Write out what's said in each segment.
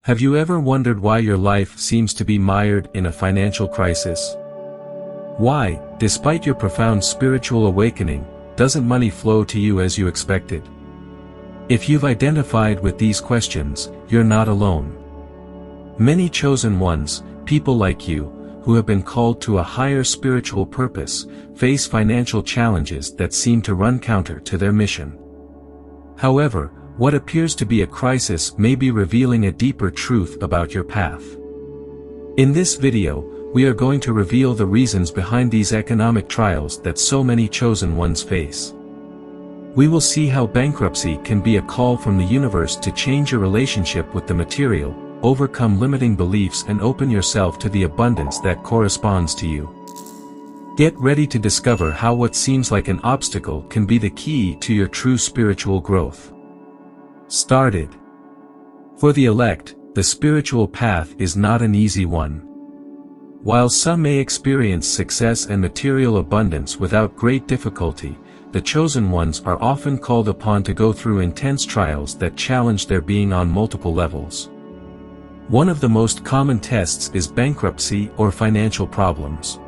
Have you ever wondered why your life seems to be mired in a financial crisis? Why, despite your profound spiritual awakening, doesn't money flow to you as you expected? If you've identified with these questions, you're not alone. Many chosen ones, people like you, who have been called to a higher spiritual purpose, face financial challenges that seem to run counter to their mission. However, what appears to be a crisis may be revealing a deeper truth about your path. In this video, we are going to reveal the reasons behind these economic trials that so many chosen ones face. We will see how bankruptcy can be a call from the universe to change your relationship with the material, overcome limiting beliefs and open yourself to the abundance that corresponds to you. Get ready to discover how what seems like an obstacle can be the key to your true spiritual growth. Started. For the elect, the spiritual path is not an easy one. While some may experience success and material abundance without great difficulty, the chosen ones are often called upon to go through intense trials that challenge their being on multiple levels. One of the most common tests is bankruptcy or financial problems.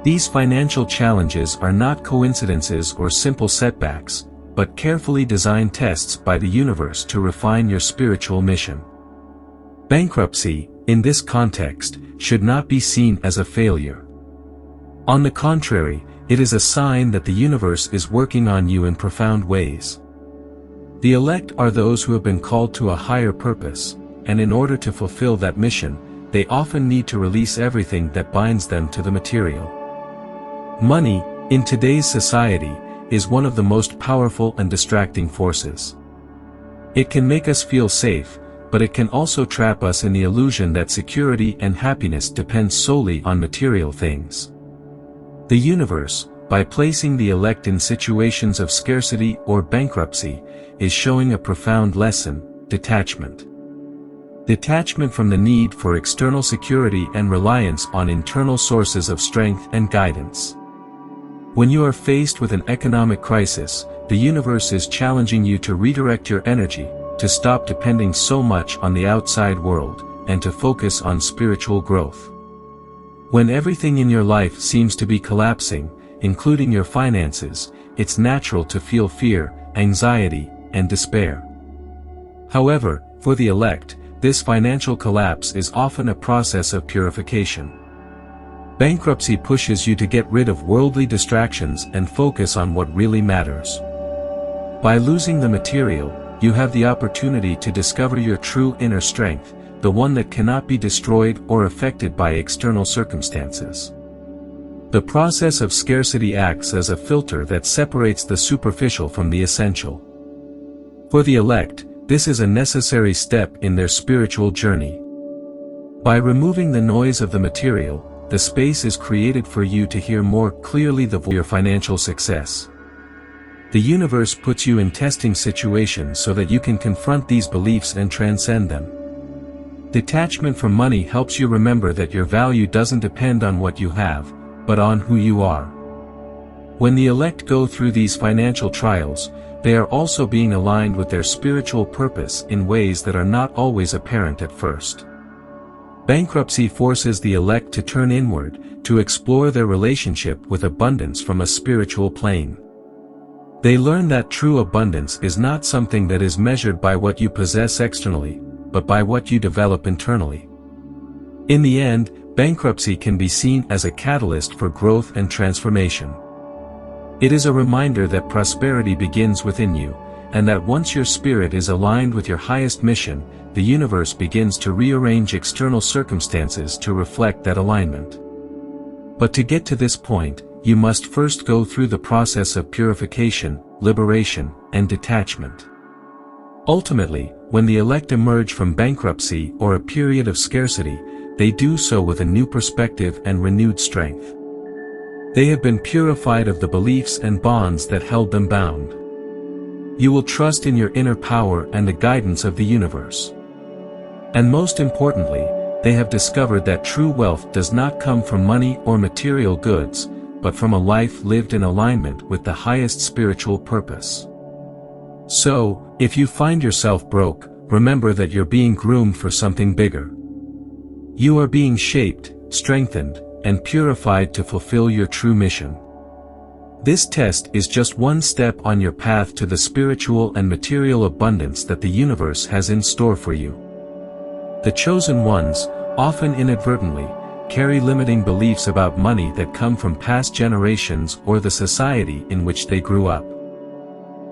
These financial challenges are not coincidences or simple setbacks, but carefully designed tests by the universe to refine your spiritual mission. Bankruptcy, in this context, should not be seen as a failure. On the contrary, it is a sign that the universe is working on you in profound ways. The elect are those who have been called to a higher purpose, and in order to fulfill that mission, they often need to release everything that binds them to the material. Money, in today's society, is one of the most powerful and distracting forces. It can make us feel safe, but it can also trap us in the illusion that security and happiness depend solely on material things. The universe, by placing the elect in situations of scarcity or bankruptcy, is showing a profound lesson: detachment. Detachment from the need for external security and reliance on internal sources of strength and guidance. When you are faced with an economic crisis, the universe is challenging you to redirect your energy, to stop depending so much on the outside world, and to focus on spiritual growth. When everything in your life seems to be collapsing, including your finances, it's natural to feel fear, anxiety, and despair. However, for the elect, this financial collapse is often a process of purification. Bankruptcy pushes you to get rid of worldly distractions and focus on what really matters. By losing the material, you have the opportunity to discover your true inner strength, the one that cannot be destroyed or affected by external circumstances. The process of scarcity acts as a filter that separates the superficial from the essential. For the elect, this is a necessary step in their spiritual journey. By removing the noise of the material, the space is created for you to hear more clearly the voice of your financial success. The universe puts you in testing situations so that you can confront these beliefs and transcend them. Detachment from money helps you remember that your value doesn't depend on what you have, but on who you are. When the elect go through these financial trials, they are also being aligned with their spiritual purpose in ways that are not always apparent at first. Bankruptcy forces the elect to turn inward, to explore their relationship with abundance from a spiritual plane. They learn that true abundance is not something that is measured by what you possess externally, but by what you develop internally. In the end, bankruptcy can be seen as a catalyst for growth and transformation. It is a reminder that prosperity begins within you, and that once your spirit is aligned with your highest mission, the universe begins to rearrange external circumstances to reflect that alignment. But to get to this point, you must first go through the process of purification, liberation, and detachment. Ultimately, when the elect emerge from bankruptcy or a period of scarcity, they do so with a new perspective and renewed strength. They have been purified of the beliefs and bonds that held them bound. You will trust in your inner power and the guidance of the universe. And most importantly, they have discovered that true wealth does not come from money or material goods, but from a life lived in alignment with the highest spiritual purpose. So, if you find yourself broke, remember that you're being groomed for something bigger. You are being shaped, strengthened, and purified to fulfill your true mission. This test is just one step on your path to the spiritual and material abundance that the universe has in store for you. The chosen ones, often inadvertently, carry limiting beliefs about money that come from past generations or the society in which they grew up.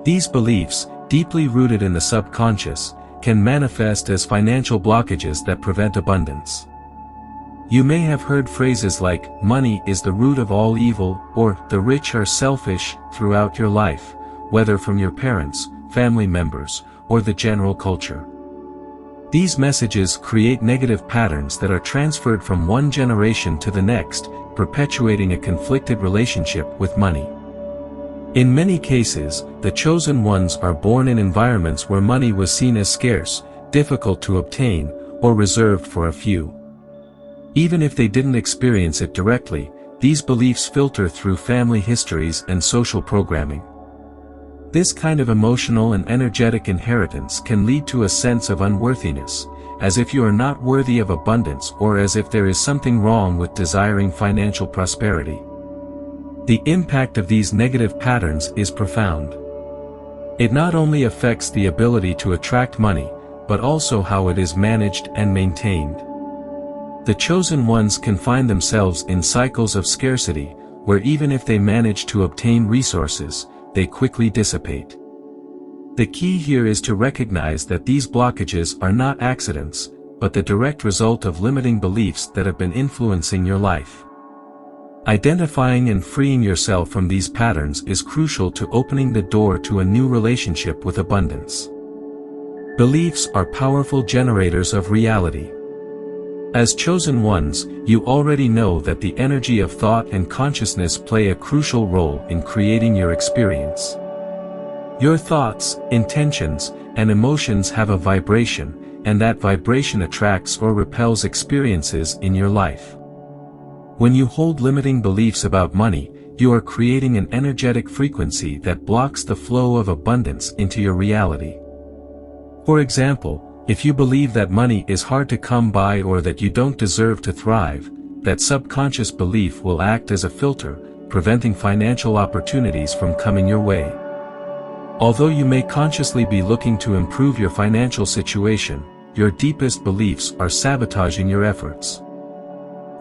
These beliefs, deeply rooted in the subconscious, can manifest as financial blockages that prevent abundance. You may have heard phrases like, "Money is the root of all evil," or "the rich are selfish," throughout your life, whether from your parents, family members, or the general culture. These messages create negative patterns that are transferred from one generation to the next, perpetuating a conflicted relationship with money. In many cases, the chosen ones are born in environments where money was seen as scarce, difficult to obtain, or reserved for a few. Even if they didn't experience it directly, these beliefs filter through family histories and social programming. This kind of emotional and energetic inheritance can lead to a sense of unworthiness, as if you are not worthy of abundance or as if there is something wrong with desiring financial prosperity. The impact of these negative patterns is profound. It not only affects the ability to attract money, but also how it is managed and maintained. The chosen ones can find themselves in cycles of scarcity, where even if they manage to obtain resources, they quickly dissipate. The key here is to recognize that these blockages are not accidents, but the direct result of limiting beliefs that have been influencing your life. Identifying and freeing yourself from these patterns is crucial to opening the door to a new relationship with abundance. Beliefs are powerful generators of reality. As chosen ones, you already know that the energy of thought and consciousness play a crucial role in creating your experience. Your thoughts, intentions, and emotions have a vibration, and that vibration attracts or repels experiences in your life. When you hold limiting beliefs about money, you are creating an energetic frequency that blocks the flow of abundance into your reality. For example, if you believe that money is hard to come by or that you don't deserve to thrive, that subconscious belief will act as a filter, preventing financial opportunities from coming your way. Although you may consciously be looking to improve your financial situation, your deepest beliefs are sabotaging your efforts.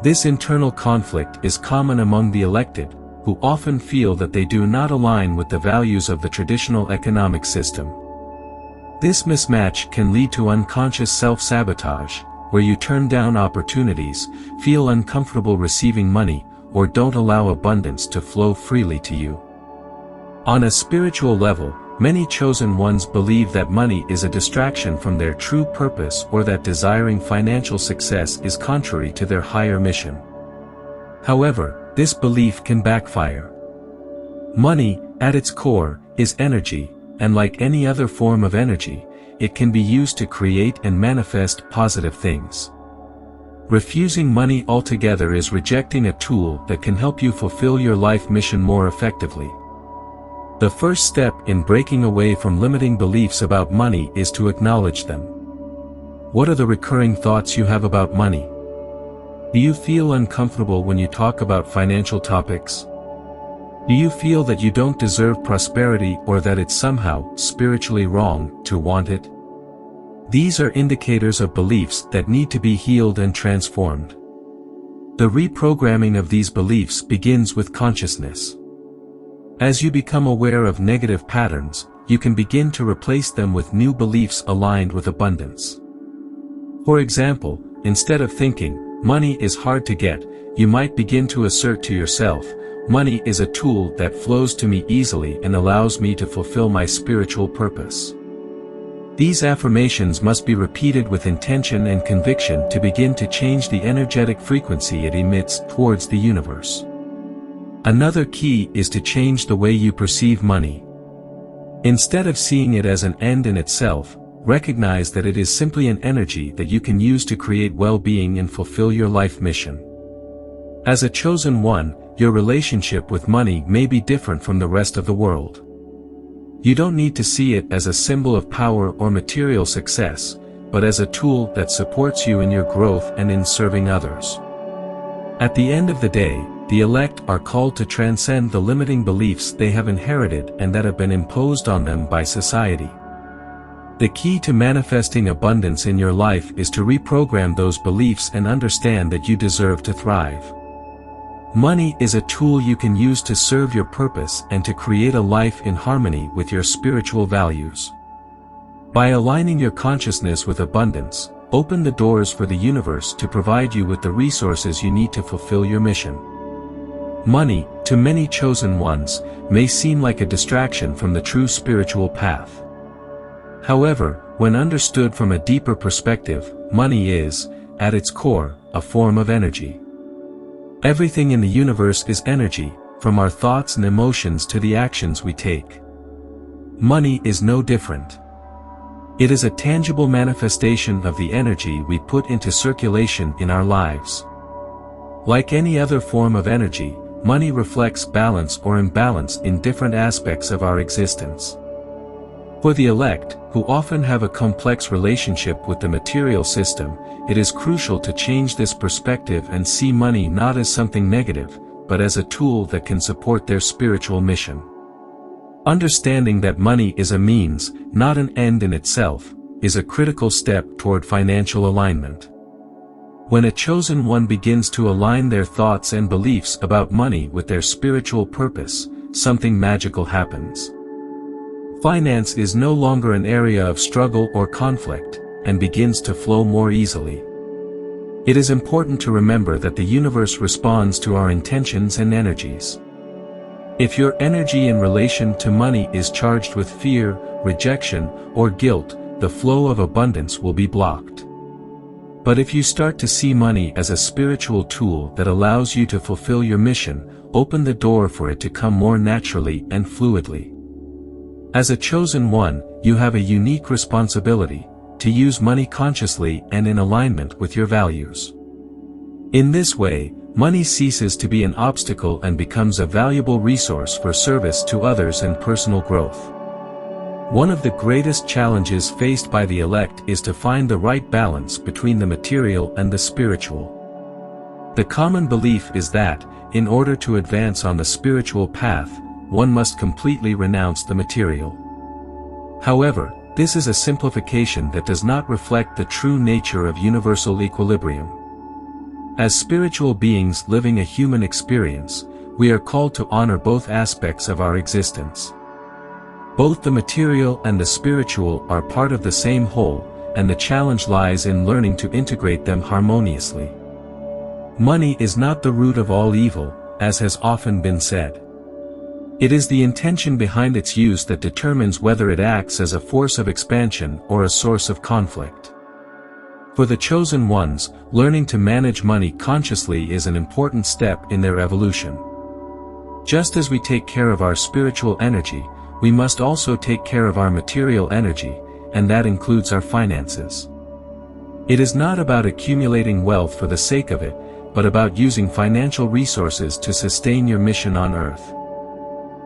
This internal conflict is common among the elected, who often feel that they do not align with the values of the traditional economic system. This mismatch can lead to unconscious self-sabotage, where you turn down opportunities, feel uncomfortable receiving money, or don't allow abundance to flow freely to you. On a spiritual level, many chosen ones believe that money is a distraction from their true purpose or that desiring financial success is contrary to their higher mission. However, this belief can backfire. Money, at its core, is energy, and like any other form of energy, it can be used to create and manifest positive things. Refusing money altogether is rejecting a tool that can help you fulfill your life mission more effectively. The first step in breaking away from limiting beliefs about money is to acknowledge them. What are the recurring thoughts you have about money? Do you feel uncomfortable when you talk about financial topics? Do you feel that you don't deserve prosperity or that it's somehow spiritually wrong to want it? These are indicators of beliefs that need to be healed and transformed. The reprogramming of these beliefs begins with consciousness. As you become aware of negative patterns, you can begin to replace them with new beliefs aligned with abundance. For example, instead of thinking, "Money is hard to get," you might begin to assert to yourself, "Money is a tool that flows to me easily and allows me to fulfill my spiritual purpose." These affirmations must be repeated with intention and conviction to begin to change the energetic frequency it emits towards the universe. Another key is to change the way you perceive money. Instead of seeing it as an end in itself, recognize that it is simply an energy that you can use to create well-being and fulfill your life mission. As a chosen one, your relationship with money may be different from the rest of the world. You don't need to see it as a symbol of power or material success, but as a tool that supports you in your growth and in serving others. At the end of the day, the elect are called to transcend the limiting beliefs they have inherited and that have been imposed on them by society. The key to manifesting abundance in your life is to reprogram those beliefs and understand that you deserve to thrive. Money is a tool you can use to serve your purpose and to create a life in harmony with your spiritual values. By aligning your consciousness with abundance, open the doors for the universe to provide you with the resources you need to fulfill your mission. Money, to many chosen ones, may seem like a distraction from the true spiritual path. However, when understood from a deeper perspective, money is, at its core, a form of energy. Everything in the universe is energy, from our thoughts and emotions to the actions we take. Money is no different. It is a tangible manifestation of the energy we put into circulation in our lives. Like any other form of energy, money reflects balance or imbalance in different aspects of our existence. For the elect, who often have a complex relationship with the material system, it is crucial to change this perspective and see money not as something negative, but as a tool that can support their spiritual mission. Understanding that money is a means, not an end in itself, is a critical step toward financial alignment. When a chosen one begins to align their thoughts and beliefs about money with their spiritual purpose, something magical happens. Finance is no longer an area of struggle or conflict, and begins to flow more easily. It is important to remember that the universe responds to our intentions and energies. If your energy in relation to money is charged with fear, rejection, or guilt, the flow of abundance will be blocked. But if you start to see money as a spiritual tool that allows you to fulfill your mission, open the door for it to come more naturally and fluidly. As a chosen one, you have a unique responsibility to use money consciously and in alignment with your values. In this way, money ceases to be an obstacle and becomes a valuable resource for service to others and personal growth. One of the greatest challenges faced by the elect is to find the right balance between the material and the spiritual. The common belief is that, in order to advance on the spiritual path, one must completely renounce the material. However, this is a simplification that does not reflect the true nature of universal equilibrium. As spiritual beings living a human experience, we are called to honor both aspects of our existence. Both the material and the spiritual are part of the same whole, and the challenge lies in learning to integrate them harmoniously. Money is not the root of all evil, as has often been said. It is the intention behind its use that determines whether it acts as a force of expansion or a source of conflict. For the chosen ones, learning to manage money consciously is an important step in their evolution. Just as we take care of our spiritual energy, we must also take care of our material energy, and that includes our finances. It is not about accumulating wealth for the sake of it, but about using financial resources to sustain your mission on earth.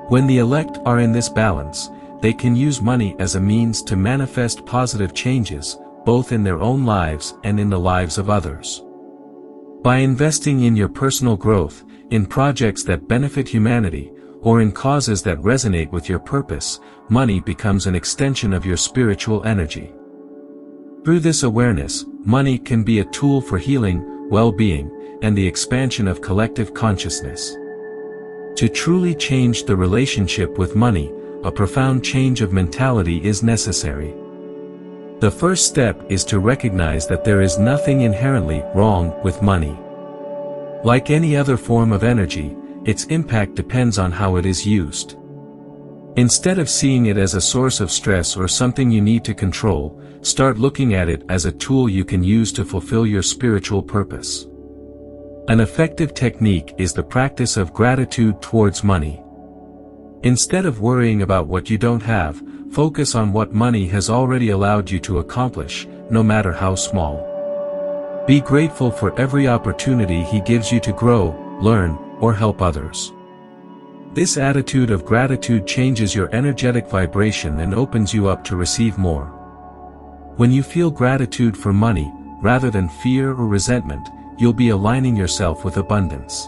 When the elect are in this balance, they can use money as a means to manifest positive changes, both in their own lives and in the lives of others. By investing in your personal growth, in projects that benefit humanity, or in causes that resonate with your purpose, money becomes an extension of your spiritual energy. Through this awareness, money can be a tool for healing, well-being, and the expansion of collective consciousness. To truly change the relationship with money, a profound change of mentality is necessary. The first step is to recognize that there is nothing inherently wrong with money. Like any other form of energy, its impact depends on how it is used. Instead of seeing it as a source of stress or something you need to control, start looking at it as a tool you can use to fulfill your spiritual purpose. An effective technique is the practice of gratitude towards money. Instead of worrying about what you don't have, focus on what money has already allowed you to accomplish, no matter how small. Be grateful for every opportunity he gives you to grow, learn, or help others. This attitude of gratitude changes your energetic vibration and opens you up to receive more. When you feel gratitude for money, rather than fear or resentment, you'll be aligning yourself with abundance.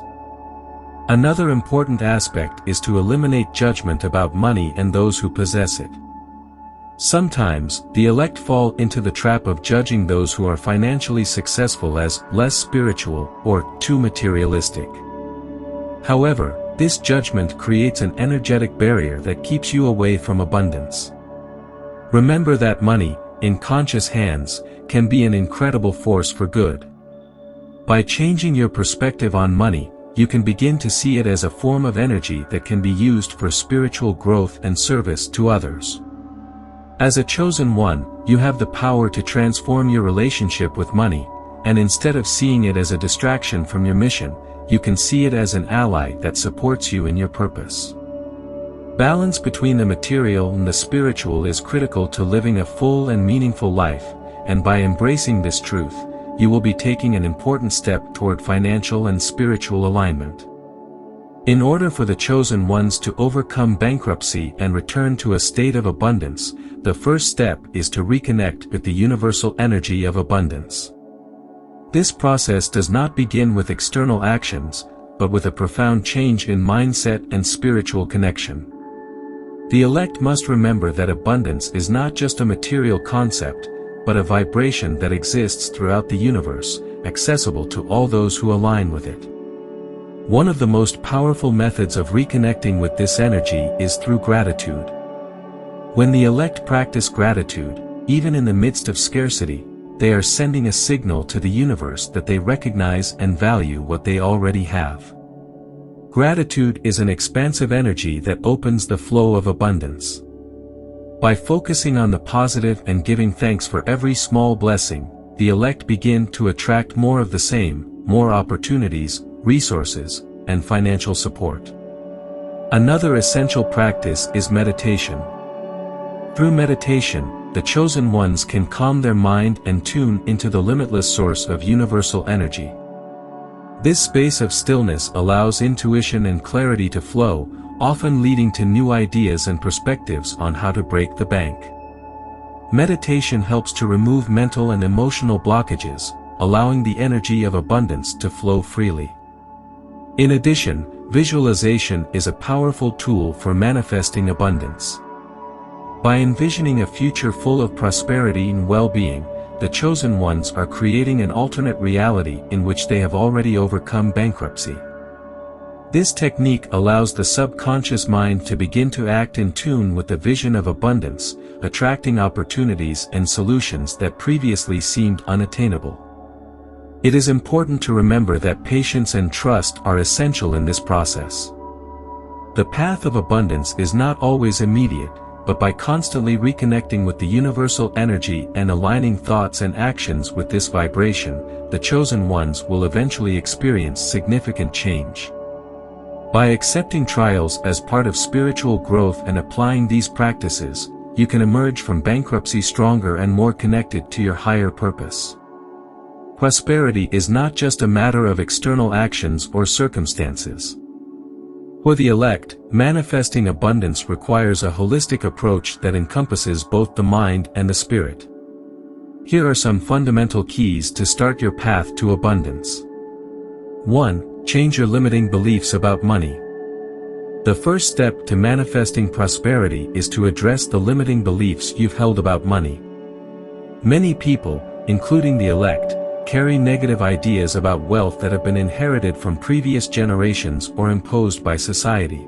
Another important aspect is to eliminate judgment about money and those who possess it. Sometimes, the elect fall into the trap of judging those who are financially successful as less spiritual or too materialistic. However, this judgment creates an energetic barrier that keeps you away from abundance. Remember that money, in conscious hands, can be an incredible force for good. By changing your perspective on money, you can begin to see it as a form of energy that can be used for spiritual growth and service to others. As a chosen one, you have the power to transform your relationship with money, and instead of seeing it as a distraction from your mission, you can see it as an ally that supports you in your purpose. Balance between the material and the spiritual is critical to living a full and meaningful life, and by embracing this truth, you will be taking an important step toward financial and spiritual alignment. In order for the chosen ones to overcome bankruptcy and return to a state of abundance, the first step is to reconnect with the universal energy of abundance. This process does not begin with external actions, but with a profound change in mindset and spiritual connection. The elect must remember that abundance is not just a material concept, but a vibration that exists throughout the universe, accessible to all those who align with it. One of the most powerful methods of reconnecting with this energy is through gratitude. When the elect practice gratitude, even in the midst of scarcity, they are sending a signal to the universe that they recognize and value what they already have. Gratitude is an expansive energy that opens the flow of abundance. By focusing on the positive and giving thanks for every small blessing, the elect begin to attract more of the same, more opportunities, resources, and financial support. Another essential practice is meditation. Through meditation, the chosen ones can calm their mind and tune into the limitless source of universal energy. This space of stillness allows intuition and clarity to flow, often leading to new ideas and perspectives on how to break the bank. Meditation helps to remove mental and emotional blockages, allowing the energy of abundance to flow freely. In addition, visualization is a powerful tool for manifesting abundance. By envisioning a future full of prosperity and well-being, the chosen ones are creating an alternate reality in which they have already overcome bankruptcy. This technique allows the subconscious mind to begin to act in tune with the vision of abundance, attracting opportunities and solutions that previously seemed unattainable. It is important to remember that patience and trust are essential in this process. The path of abundance is not always immediate, but by constantly reconnecting with the universal energy and aligning thoughts and actions with this vibration, the chosen ones will eventually experience significant change. By accepting trials as part of spiritual growth and applying these practices, you can emerge from bankruptcy stronger and more connected to your higher purpose. Prosperity is not just a matter of external actions or circumstances. For the elect, manifesting abundance requires a holistic approach that encompasses both the mind and the spirit. Here are some fundamental keys to start your path to abundance. 1. Change your limiting beliefs about money. The first step to manifesting prosperity is to address the limiting beliefs you've held about money. Many people, including the elect, carry negative ideas about wealth that have been inherited from previous generations or imposed by society.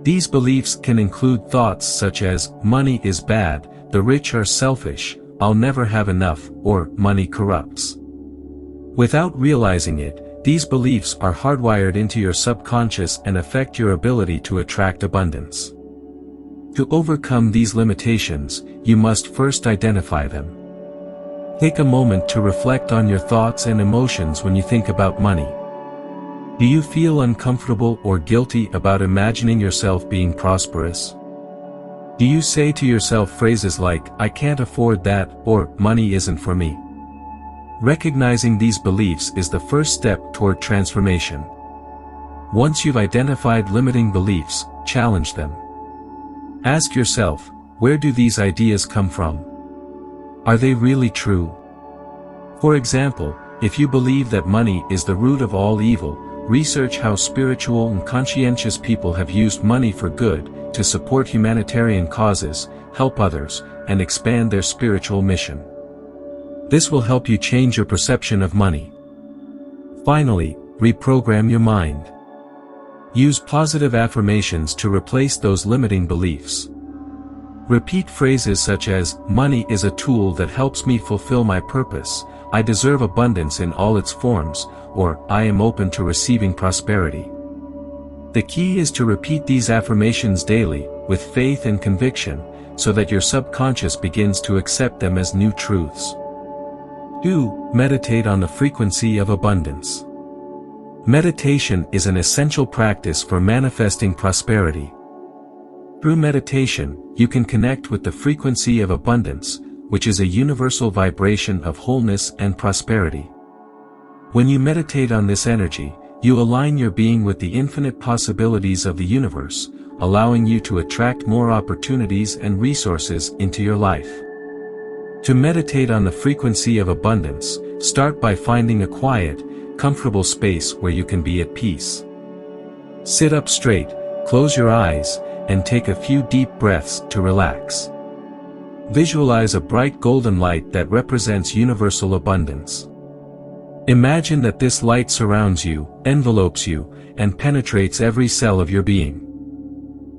These beliefs can include thoughts such as, money is bad, the rich are selfish, I'll never have enough, or money corrupts. Without realizing it, these beliefs are hardwired into your subconscious and affect your ability to attract abundance. To overcome these limitations, you must first identify them. Take a moment to reflect on your thoughts and emotions when you think about money. Do you feel uncomfortable or guilty about imagining yourself being prosperous? Do you say to yourself phrases like, I can't afford that, or money isn't for me? Recognizing these beliefs is the first step toward transformation. Once you've identified limiting beliefs, challenge them. Ask yourself, where do these ideas come from? Are they really true? For example, if you believe that money is the root of all evil, research how spiritual and conscientious people have used money for good, to support humanitarian causes, help others, and expand their spiritual mission. This will help you change your perception of money. Finally, reprogram your mind. Use positive affirmations to replace those limiting beliefs. Repeat phrases such as, "Money is a tool that helps me fulfill my purpose," "I deserve abundance in all its forms," or "I am open to receiving prosperity." The key is to repeat these affirmations daily, with faith and conviction, so that your subconscious begins to accept them as new truths. 2. Meditate on the frequency of abundance. Meditation is an essential practice for manifesting prosperity. Through meditation, you can connect with the frequency of abundance, which is a universal vibration of wholeness and prosperity. When you meditate on this energy, you align your being with the infinite possibilities of the universe, allowing you to attract more opportunities and resources into your life. To meditate on the frequency of abundance, start by finding a quiet, comfortable space where you can be at peace. Sit up straight, close your eyes, and take a few deep breaths to relax. Visualize a bright golden light that represents universal abundance. Imagine that this light surrounds you, envelopes you, and penetrates every cell of your being.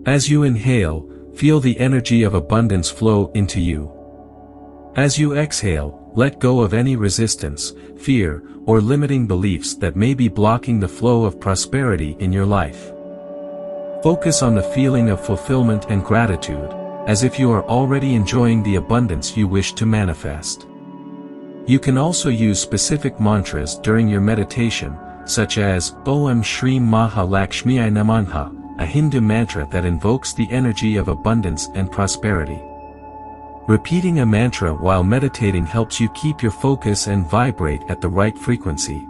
As you inhale, feel the energy of abundance flow into you. As you exhale, let go of any resistance, fear, or limiting beliefs that may be blocking the flow of prosperity in your life. Focus on the feeling of fulfillment and gratitude, as if you are already enjoying the abundance you wish to manifest. You can also use specific mantras during your meditation, such as Om Shri Maha Lakshmiya Namanha, a Hindu mantra that invokes the energy of abundance and prosperity. Repeating a mantra while meditating helps you keep your focus and vibrate at the right frequency.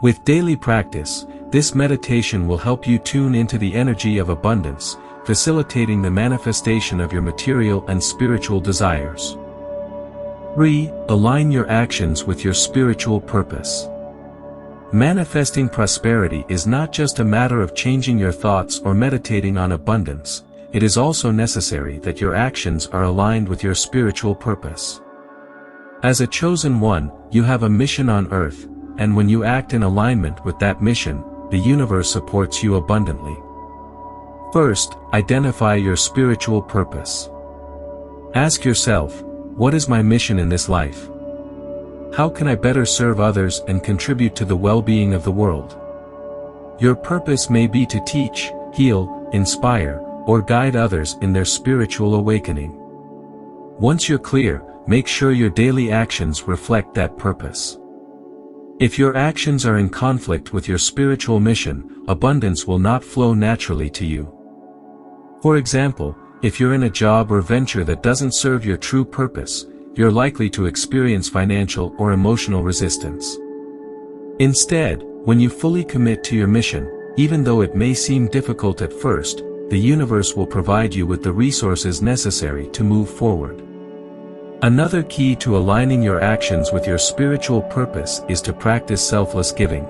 With daily practice, this meditation will help you tune into the energy of abundance, facilitating the manifestation of your material and spiritual desires. 3. Align your actions with your spiritual purpose. Manifesting prosperity is not just a matter of changing your thoughts or meditating on abundance. It is also necessary that your actions are aligned with your spiritual purpose. As a chosen one, you have a mission on earth, and when you act in alignment with that mission, the universe supports you abundantly. First, identify your spiritual purpose. Ask yourself, what is my mission in this life? How can I better serve others and contribute to the well-being of the world? Your purpose may be to teach, heal, inspire, or guide others in their spiritual awakening. Once you're clear, make sure your daily actions reflect that purpose. If your actions are in conflict with your spiritual mission, abundance will not flow naturally to you. For example, if you're in a job or venture that doesn't serve your true purpose, you're likely to experience financial or emotional resistance. Instead, when you fully commit to your mission, even though it may seem difficult at first, the universe will provide you with the resources necessary to move forward. Another key to aligning your actions with your spiritual purpose is to practice selfless giving.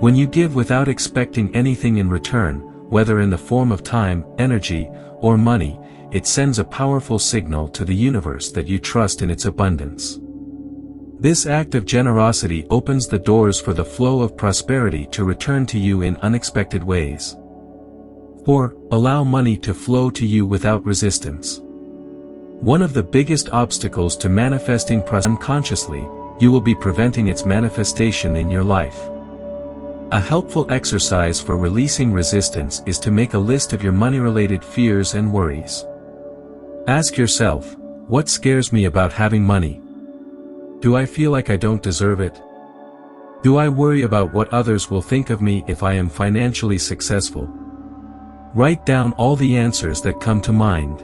When you give without expecting anything in return, whether in the form of time, energy, or money, it sends a powerful signal to the universe that you trust in its abundance. This act of generosity opens the doors for the flow of prosperity to return to you in unexpected ways. 4. Allow money to flow to you without resistance. One of the biggest obstacles to manifesting prosperity unconsciously, you will be preventing its manifestation in your life. A helpful exercise for releasing resistance is to make a list of your money-related fears and worries. Ask yourself, what scares me about having money? Do I feel like I don't deserve it? Do I worry about what others will think of me if I am financially successful? Write down all the answers that come to mind.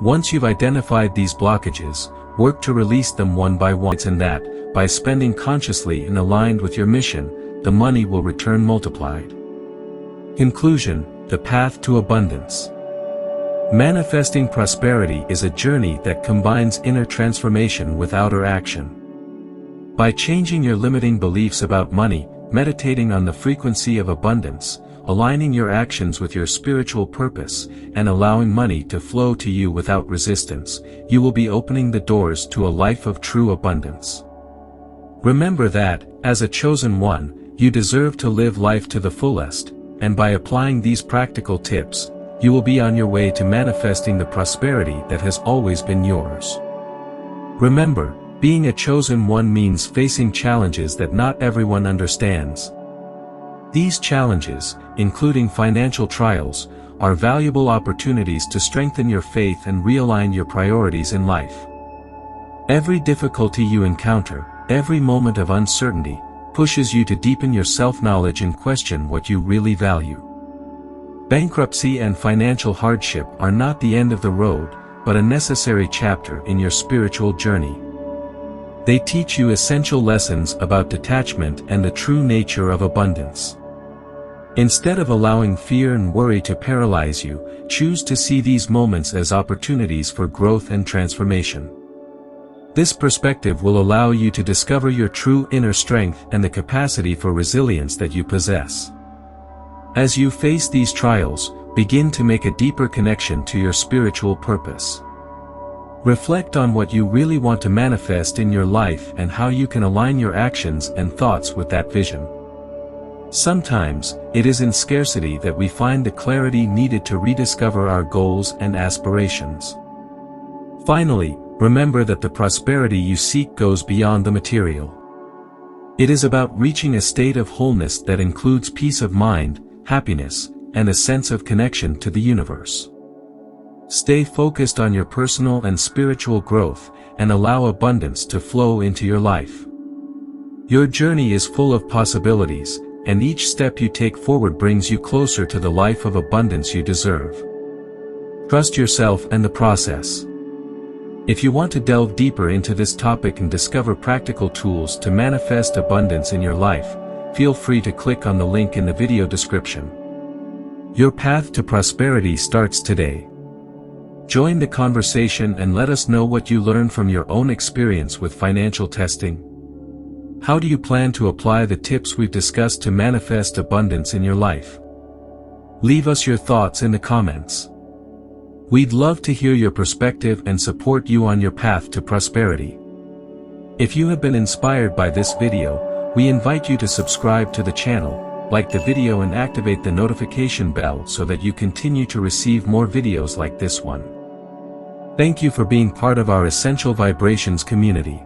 Once you've identified these blockages, work to release them one by one. And that, by spending consciously and aligned with your mission, the money will return multiplied. Conclusion: the path to abundance. Manifesting prosperity is a journey that combines inner transformation with outer action. By changing your limiting beliefs about money, meditating on the frequency of abundance, aligning your actions with your spiritual purpose, and allowing money to flow to you without resistance, you will be opening the doors to a life of true abundance. Remember that, as a chosen one, you deserve to live life to the fullest, and by applying these practical tips, you will be on your way to manifesting the prosperity that has always been yours. Remember, being a chosen one means facing challenges that not everyone understands. These challenges, including financial trials, are valuable opportunities to strengthen your faith and realign your priorities in life. Every difficulty you encounter, every moment of uncertainty, pushes you to deepen your self-knowledge and question what you really value. Bankruptcy and financial hardship are not the end of the road, but a necessary chapter in your spiritual journey. They teach you essential lessons about detachment and the true nature of abundance. Instead of allowing fear and worry to paralyze you, choose to see these moments as opportunities for growth and transformation. This perspective will allow you to discover your true inner strength and the capacity for resilience that you possess. As you face these trials, begin to make a deeper connection to your spiritual purpose. Reflect on what you really want to manifest in your life and how you can align your actions and thoughts with that vision. Sometimes, it is in scarcity that we find the clarity needed to rediscover our goals and aspirations. Finally, remember that the prosperity you seek goes beyond the material. It is about reaching a state of wholeness that includes peace of mind, happiness, and a sense of connection to the universe. Stay focused on your personal and spiritual growth, and allow abundance to flow into your life. Your journey is full of possibilities, and each step you take forward brings you closer to the life of abundance you deserve. Trust yourself and the process. If you want to delve deeper into this topic and discover practical tools to manifest abundance in your life, feel free to click on the link in the video description. Your path to prosperity starts today. Join the conversation and let us know what you learned from your own experience with financial testing. How do you plan to apply the tips we've discussed to manifest abundance in your life? Leave us your thoughts in the comments. We'd love to hear your perspective and support you on your path to prosperity. If you have been inspired by this video, we invite you to subscribe to the channel, like the video and activate the notification bell so that you continue to receive more videos like this one. Thank you for being part of our Essential Vibrations community.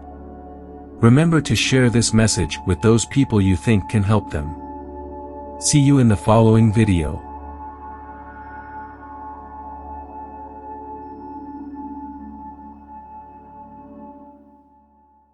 Remember to share this message with those people you think can help them. See you in the following video.